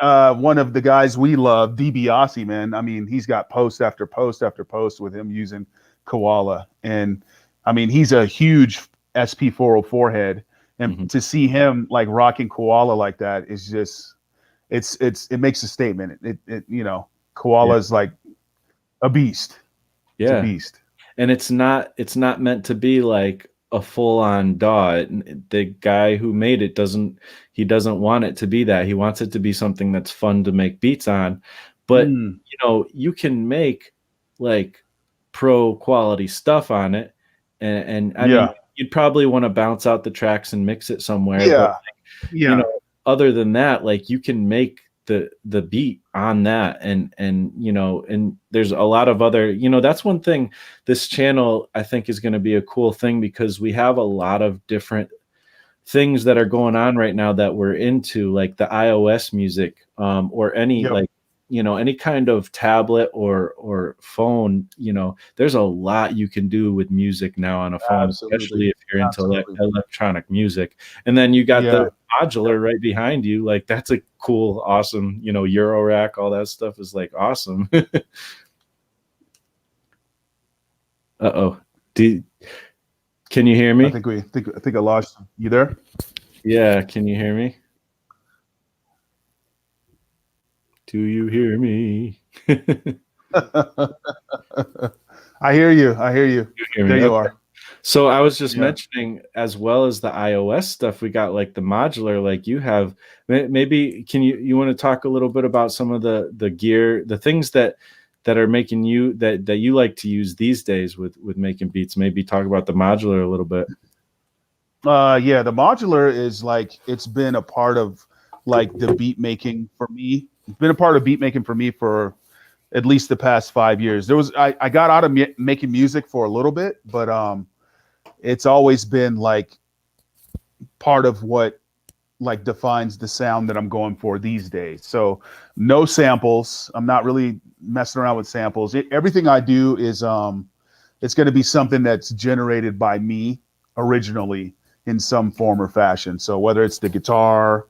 one of the guys we love, DiBiase, man. I mean, he's got post after post after post with him using Koala, and I mean, he's a huge SP404 head, and Mhm. to see him like rocking Koala like that is just, it makes a statement. Yeah. Koala is like a beast. It's a Yeah. beast. And it's not meant to be like a full on DAW. The guy who made it doesn't want it to be that. He wants it to be something that's fun to make beats on. But Mm, you can make like pro quality stuff on it. And I mean, yeah, you'd probably want to bounce out the tracks and mix it somewhere, but yeah, you yeah, know other than that, like you can make the beat on that. And there's a lot of other, that's one thing this channel I think is going to be a cool thing, because we have a lot of different things that are going on right now that we're into, like the iOS music, or any, yep, like, any kind of tablet or phone. There's a lot you can do with music now on a phone, absolutely, especially if you're into absolutely, electronic music. And then you got the yeah. modular right behind you. Like that's a cool, awesome, Euro rack, all that stuff is like awesome. Uh-oh. Do, can you hear I me? think I think I lost you there. Yeah, can you hear me? Do you hear me? You I hear you. I hear you. hear There me? you Okay. are. So I was just Yeah. mentioning, as well as the iOS stuff, we got like the modular, like you have. Maybe can you want to talk a little bit about some of the gear, the things that are making you that you like to use these days with making beats? Maybe talk about the modular a little bit. Yeah, the modular is like, it's been a part of like the beat making for me. It's been a part of beat making for me for at least the past 5 years. I got out of making music for a little bit, but it's always been like part of what like defines the sound that I'm going for these days. So no samples. I'm not really messing around with samples. Everything I do is it's going to be something that's generated by me originally in some form or fashion. So whether it's the guitar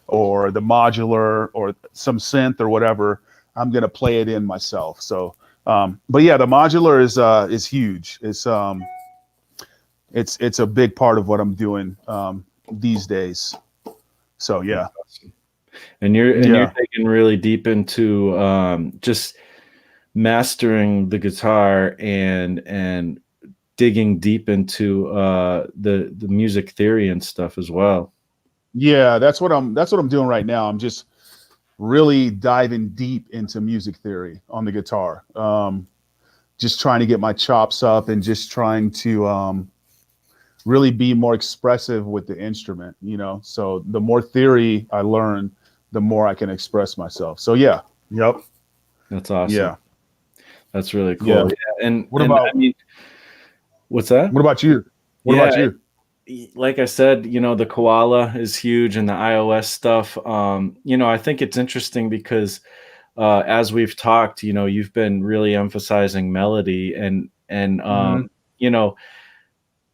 or the modular or some synth or whatever, I'm going to play it in myself. So but yeah, the modular is huge. It's a big part of what I'm doing these days. So That's yeah. awesome. And you're Yeah. digging really deep into, just mastering the guitar, and digging deep into the music theory and stuff as well. Yeah, that's what I'm doing right now. I'm just really diving deep into music theory on the guitar. Just trying to get my chops up and just trying to really be more expressive with the instrument. So the more theory I learn, the more I can express myself. So yeah, yep, That's awesome. yeah, That's really yeah. cool. Yeah, What and about I mean, what's that? what about you? What Yeah, about you? like I said, the koala is huge and the iOS stuff. I think it's interesting because as we've talked, you've been really emphasizing melody and Hmm. you know,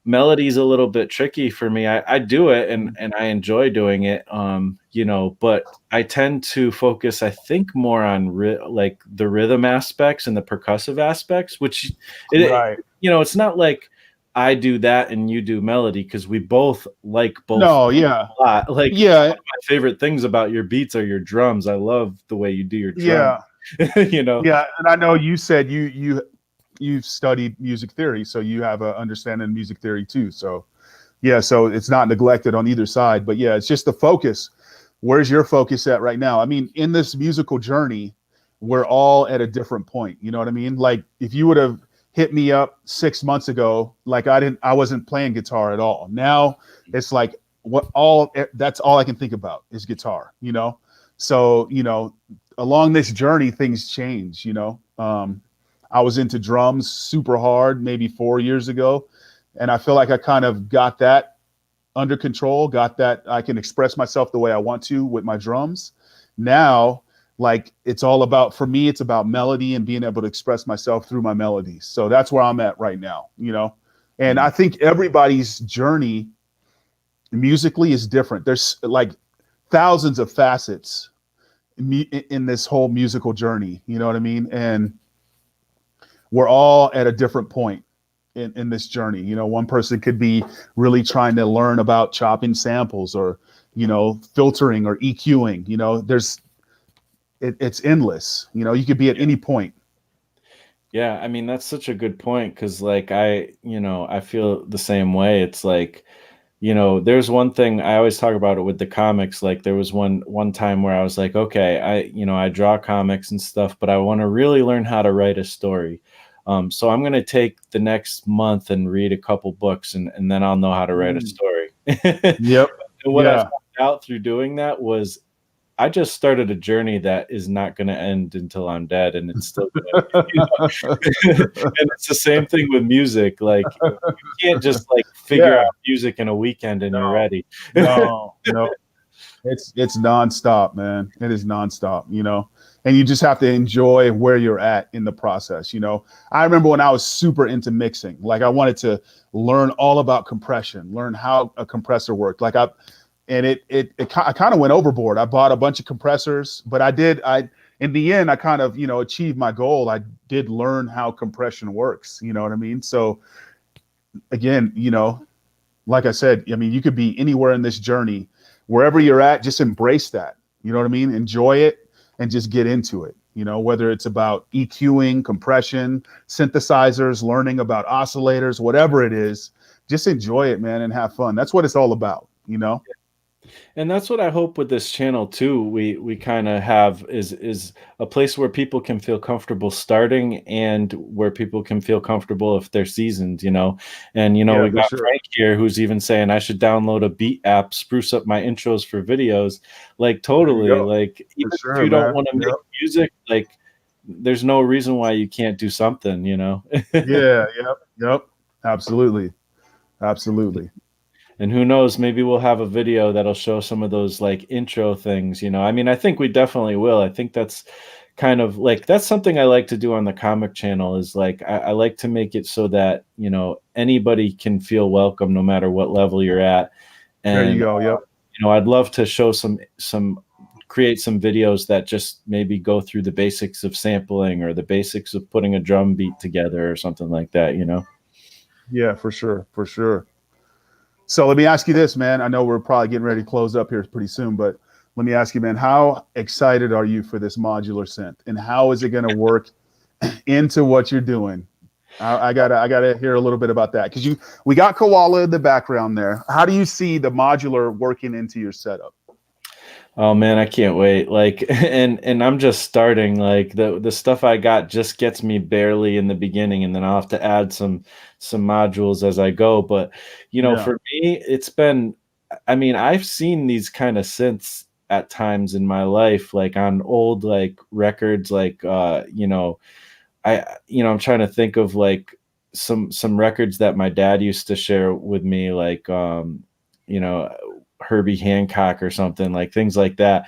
melody's a little bit tricky for me. I do it Hmm. and I enjoy doing it. But I tend to focus, I think, more on like the rhythm aspects and the percussive aspects, which Right. it's not like I do that and you do melody because we both like both No, yeah, a lot. Like yeah, one of my favorite things about your beats are your drums. I love the way you do your drums. yeah, you know. yeah. And I know you said you've studied music theory, so you have a understanding of music theory too. So yeah, so it's not neglected on either side, but yeah, it's just the focus. Where's your focus at right now? I mean, in this musical journey, we're all at a different point. You know what I mean? Like if you would have hit me up 6 months ago, like I wasn't playing guitar at all. Now it's like that's all I can think about is guitar, you know? So, along this journey, things change, I was into drums super hard maybe 4 years ago. And I feel like I kind of got that under control, got that I can express myself the way I want to with my drums. Now, like it's all about, for me, it's about melody and being able to express myself through my melodies. So that's where I'm at right now. And I Mm. think everybody's journey musically is different. There's like thousands of facets in this whole musical journey. You know what I mean? And we're all at a different point in this journey. One person could be really trying to learn about chopping samples or, filtering or EQing. It's endless. You could be at any point. Yeah, I mean that's such a good point because like I feel the same way. It's like, there's one thing I always talk about it with the comics. Like there was one time where I was like, okay, I draw comics and stuff, but I want to really learn how to write a story. So I'm gonna take the next month and read a couple books and then I'll know how to write a Mm. story. Yep. And what I Yeah. found out through doing that was I just started a journey that is not going to end until I'm dead, and it's still going to, and it's the same thing with music. Like you can't just like figure Yeah. out music in a weekend and you're No. ready. No. No. It's nonstop, man. It is nonstop. And you just have to enjoy where you're at in the process. I remember when I was super into mixing, like I wanted to learn all about compression, learn how a compressor worked. I kind of went overboard. I bought a bunch of compressors, but in the end, I kind of, achieved my goal. I did learn how compression works. You know what I mean? So again, like I said, I mean, you could be anywhere in this journey, wherever you're at, just embrace that. You know what I mean? Enjoy it and just get into it. Whether it's about EQing, compression, synthesizers, learning about oscillators, whatever it is, just enjoy it, man, and have fun. That's what it's all about. And that's what I hope with this channel too. We kind of have is a place where people can feel comfortable starting and where people can feel comfortable if they're seasoned, And Yeah, we for got sure. Frank here who's even saying I should download a beat app, spruce up my intros for videos. Like There you totally, go. like For even if sure, you don't man. want to Yep. make music, like there's no reason why you can't do something. Yeah. Yep. Yep. Absolutely. Absolutely. And who knows, maybe we'll have a video that'll show some of those like intro things. I mean, I think we definitely will. I think that's kind of like that's something I like to do on the comic channel is like I like to make it so that, anybody can feel welcome no matter what level you're at. There you And go. Yep. I'd love to show some create some videos that just maybe go through the basics of sampling or the basics of putting a drum beat together or something like that. Yeah, for sure. For sure. So let me ask you this, man. I know we're probably getting ready to close up here pretty soon, but let me ask you, man, how excited are you for this modular synth, and how is it going to work into what you're doing? I gotta hear a little bit about that because we got Koala in the background there. How do you see the modular working into your setup? Oh man, I can't wait. Like and I'm just starting. Like the stuff I got just gets me barely in the beginning and then I'll have to add some modules as I go. But Yeah. for me, it's been I mean, I've seen these kind of synths at times in my life, like on old like records, like I'm trying to think of like some records that my dad used to share with me, like you know, Herbie Hancock or something, like things like that,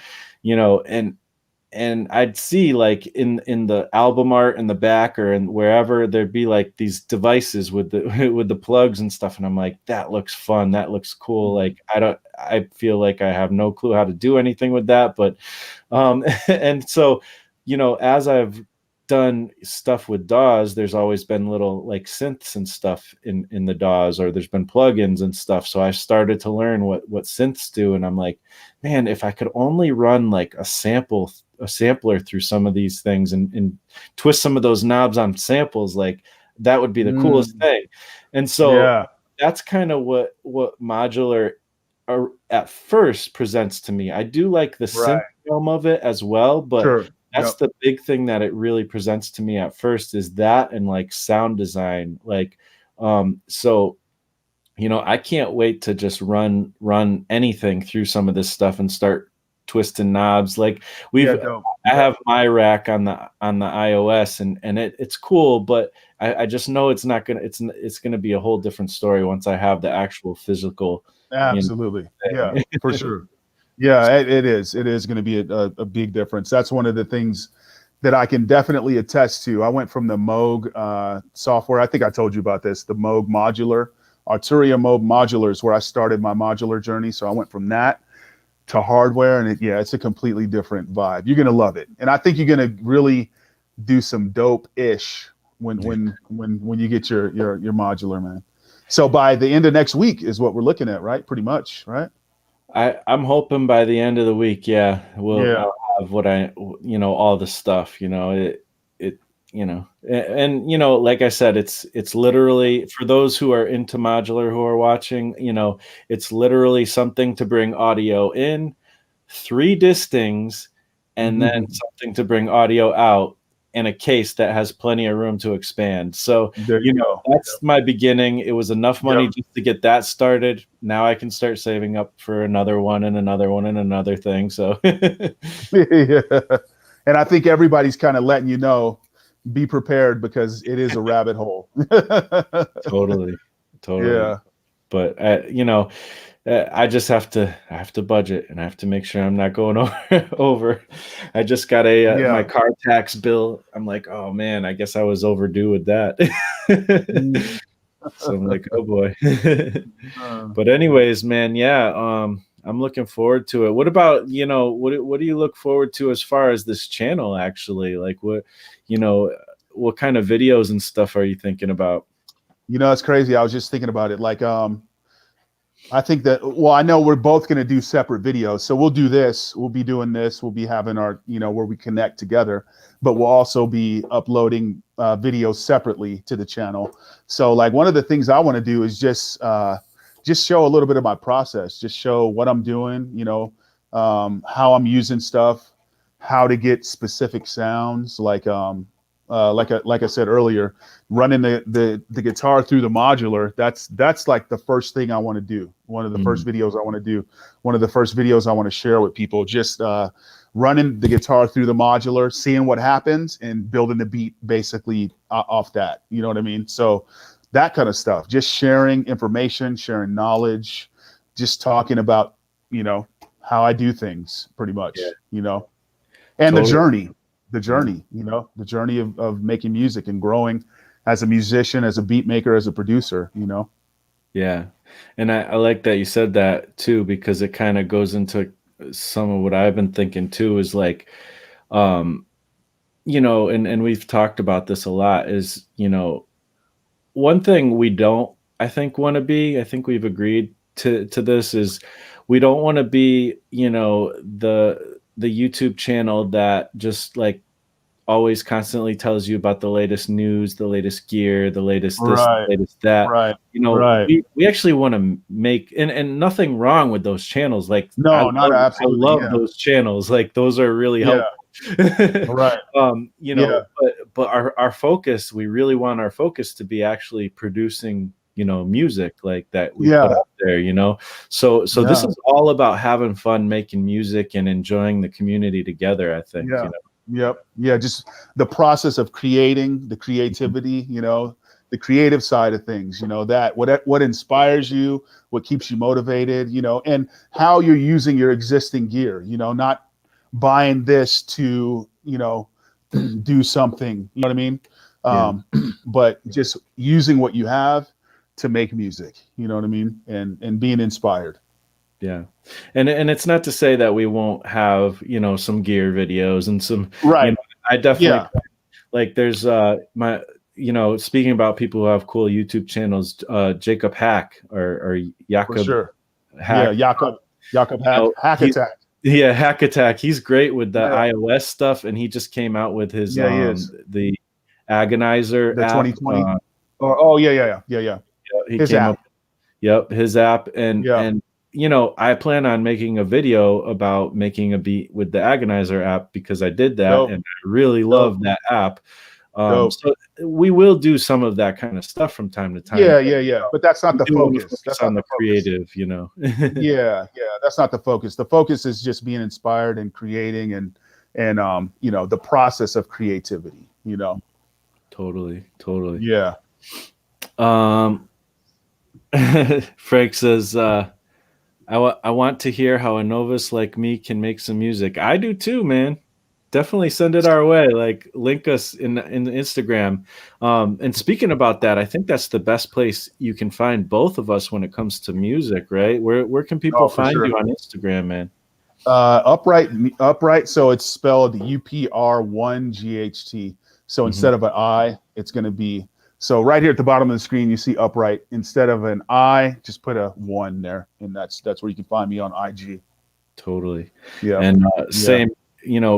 and I'd see like in the album art in the back or in wherever there'd be like these devices with the with the plugs and stuff, and I'm like, that looks fun, that looks cool. Like I feel like I have no clue how to do anything with that, but and so as I've done stuff with DAWs, there's always been little like synths and stuff in the DAWs, or there's been plugins and stuff. So I started to learn what synths do, and I'm like, man, if I could only run like a sampler through some of these things and twist some of those knobs on samples, like that would be the coolest thing. And so Yeah. that's kind of what modular at first presents to me. I do like the synth Right. realm of it as well, but Sure. that's Yep. the big thing that it really presents to me at first, is that and like sound design. Like so I can't wait to just run anything through some of this stuff and start twisting knobs. Like Yeah. Dope. I Yep. have my rack on the iOS, and it's cool, but I just know it's gonna be a whole different story once I have the actual physical Absolutely. Yeah, thing. for sure. Yeah, it is. It is going to be a big difference. That's one of the things that I can definitely attest to. I went from the Moog software. I think I told you about this. The Moog modular, Arturia Moog modular is where I started my modular journey. So I went from that to hardware, and it's a completely different vibe. You're going to love it, and I think you're going to really do some dope ish when you get your modular, man. So by the end of next week is what we're looking at, right? Pretty much, right? I'm hoping by the end of the week, yeah, Yeah. I'll have all the stuff, like I said, it's literally, for those who are into modular who are watching, it's literally something to bring audio in, three distings, and then something to bring audio out, in a case that has plenty of room to expand. So, There you go. that's my beginning. It was enough money just to get that started. Now I can start saving up for another one and another one and another thing. So, Yeah. And I think everybody's kind of letting you know, be prepared, because it is a rabbit hole. totally, totally. Yeah. But I just I have to budget, and I have to make sure I'm not going over. I just got my Yeah. car tax bill. I'm like, oh man, I guess I was overdue with that. Mm. So I'm like, oh boy. Uh, But anyways, man, yeah, I'm looking forward to it. What about, what do you look forward to as far as this channel actually? Like you know, what kind of videos and stuff are you thinking about? it's crazy. I was just thinking about it. Like, I think that, well, I know we're both going to do separate videos. So we'll do this. We'll be doing this. We'll be having our, where we connect together, but we'll also be uploading videos separately to the channel. So like one of the things I want to do is just show a little bit of my process, just show what I'm doing, how I'm using stuff, how to get specific sounds, like I said earlier, running the guitar through the modular. That's like the first thing I want to do. One of the first videos I want to do. One of the first videos I want to share with people. Just running the guitar through the modular, seeing what happens, and building the beat basically off that. You know what I mean? So that kind of stuff. Just sharing information, sharing knowledge, just talking about how I do things, pretty much. Yeah. And Totally. the journey, the journey of making music and growing as a musician, as a beat maker, as a producer. Yeah. And I like that you said that too, because it kind of goes into some of what I've been thinking too, is like, and we've talked about this a lot, is, one thing we don't, I think, want to be, I think we've agreed to this, is we don't want to be, the YouTube channel that just like always constantly tells you about the latest news, the latest gear, the latest this, the Right, latest that. right, right. We actually want to make, and nothing wrong with those channels. Like No, not I absolutely. love Yeah, those channels. Like those are really yeah, helpful. right. Yeah, But our focus, we really want our focus to be actually producing music like that we put Yeah. out there, so this Yeah. is all about having fun making music and enjoying the community together, I think. Yeah. Yep. Yeah. Just the process of creating, the creativity, the creative side of things, that what inspires you, what keeps you motivated, and how you're using your existing gear, not buying this to, do something, you know what I mean? Yeah. But just using what you have to make music, you know what I mean? And being inspired. Yeah. And it's not to say that we won't have, some gear videos and some, Right. I definitely Yeah. like there's my speaking about people who have cool YouTube channels, Jacob Hack or For Jakob sure. Yeah. Hack, Jakob Hack he's Attack. yeah, Hack Attack. He's great with the Yeah. iOS stuff, and he just came out with his Yeah, he is. the Agonizer The app. 2020. Oh, yeah. He His came app. up, yep, his app, and Yeah. I plan on making a video about making a beat with the Agonizer app because I did that Dope. and I really Dope. love that app. Dope. So we will do some of that kind of stuff from time to time. Yeah. But that's not We the do want to focus. focus That's on not the the focus. creative. Yeah. That's not the focus. The focus is just being inspired and creating and the process of creativity, Totally. Yeah. Um, Frank says, I want to hear how a novice like me can make some music. I do too, man. Definitely send it our way. Like link us in Instagram. And speaking about that, I think that's the best place you can find both of us when it comes to music, right? Where can people Oh, for find sure. you on Instagram, man? Upright. So it's spelled UPR1GHT. So Mhm. instead of an I, it's going to be, so right here at the bottom of the screen, you see upright. Instead of an I, just put a one there. And that's where you can find me on IG. Totally. Yeah. And Yeah. same,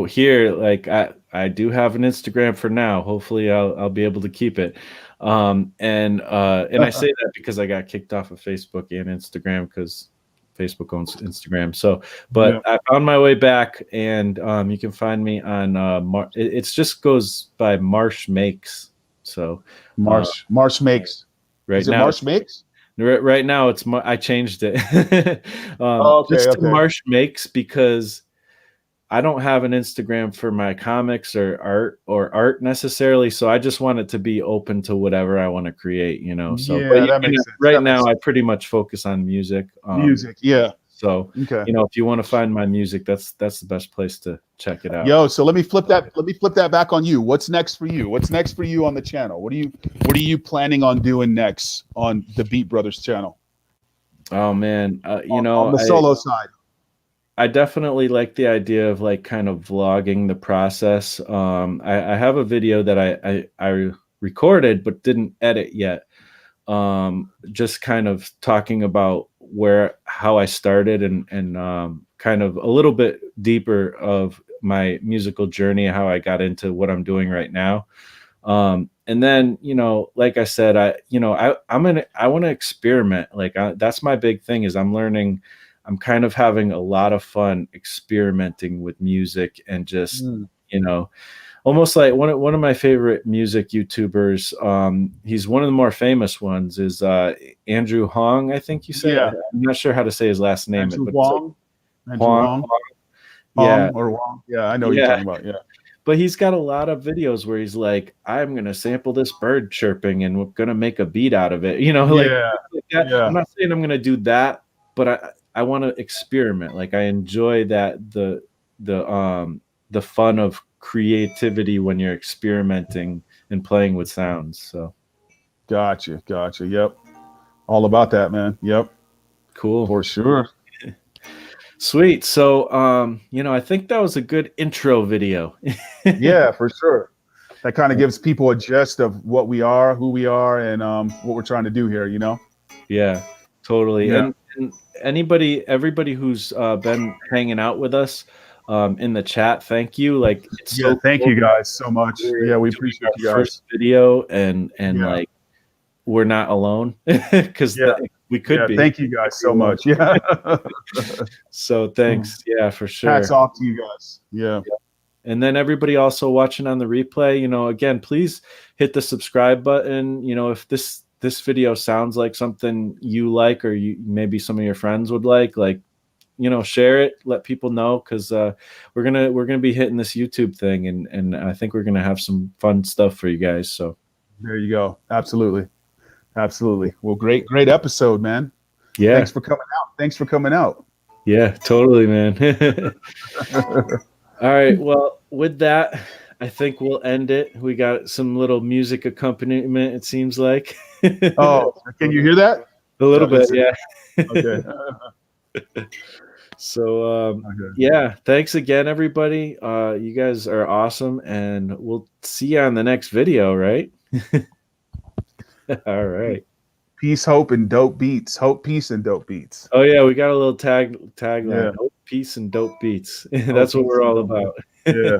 here, like I do have an Instagram for now. Hopefully I'll be able to keep it. And I say that because I got kicked off of Facebook and Instagram because Facebook owns Instagram. So, Yeah. but I found my way back, and you can find me on it just goes by Marsh Makes. So Marsh Makes. right Is it now Marsh Makes? right now it's I changed it Oh, okay. just to Okay. Marsh Makes because I don't have an Instagram for my comics or art necessarily, so I just want it to be open to whatever I want to create, So, but Yeah, that makes sense. right That makes now I sense. pretty much focus on music. Music. Yeah. So, Okay. if you want to find my music, that's the best place to check it out. Yo, so let me flip that back on you. What's next for you? What's next for you on the channel? What are you planning on doing next on the Beat Brothers channel? Oh man, On the solo side. I definitely like the idea of like kind of vlogging the process. I have a video that I recorded but didn't edit yet. Just kind of talking about how I started and kind of a little bit deeper of my musical journey, how I got into what I'm doing right now. And then, like I said, I want to experiment. Like that's my big thing is I'm kind of having a lot of fun experimenting with music and just, almost like one of my favorite music YouTubers. He's one of the more famous ones is Andrew Hong, I think you say. Yeah. I'm not sure how to say his last name, Andrew but it's like Wong. Andrew Hong. Wong. Yeah, Hong or Wong. Yeah, I know what you're yeah. talking about. Yeah. But he's got a lot of videos where he's like, I'm going to sample this bird chirping and we're going to make a beat out of it. Like Yeah. that. Yeah. I'm not saying I'm going to do that, but I want to experiment. Like I enjoy that the fun of creativity when you're experimenting and playing with sounds. So Gotcha. Yep. All about that, man. Yep. cool. For sure. Sweet. So I think that was a good intro video. Yeah, for sure. That kind of gives people a gist of what we are, who we are, and what we're trying to do here, Yeah, totally. Yeah. And everybody who's been hanging out with us in the chat, thank you. Like it's Yeah, so thank cool you guys so much. we're Yeah, we doing appreciate our you guys. first video and Yeah. like we're not alone because Yeah. we could Yeah, be. thank you guys so much. Yeah. So thanks. Yeah, for sure. Hats off to you guys. Yeah. And then everybody also watching on the replay, again, please hit the subscribe button. If this this video sounds like something you like, or you maybe some of your friends would like, share it, let people know, because we're gonna be hitting this YouTube thing, and I think we're gonna have some fun stuff for you guys. So There you go. Absolutely. Absolutely. Well, great episode, man. yeah, Thanks for coming out. Thanks for coming out. yeah, totally, man. All right. Well, with that, I think we'll end it. We got some little music accompaniment, it seems like. Oh, can you hear that? A little bit, It's yeah. okay. So, Okay. yeah, thanks again, everybody. You guys are awesome, and we'll see you on the next video, right? All right. Peace, hope, and dope beats. Hope, peace, and dope beats. Oh yeah, we got a little tagline. Yeah. Hope, peace, and dope beats. Hope, That's what peace, we're and all dope beats. about. Yeah.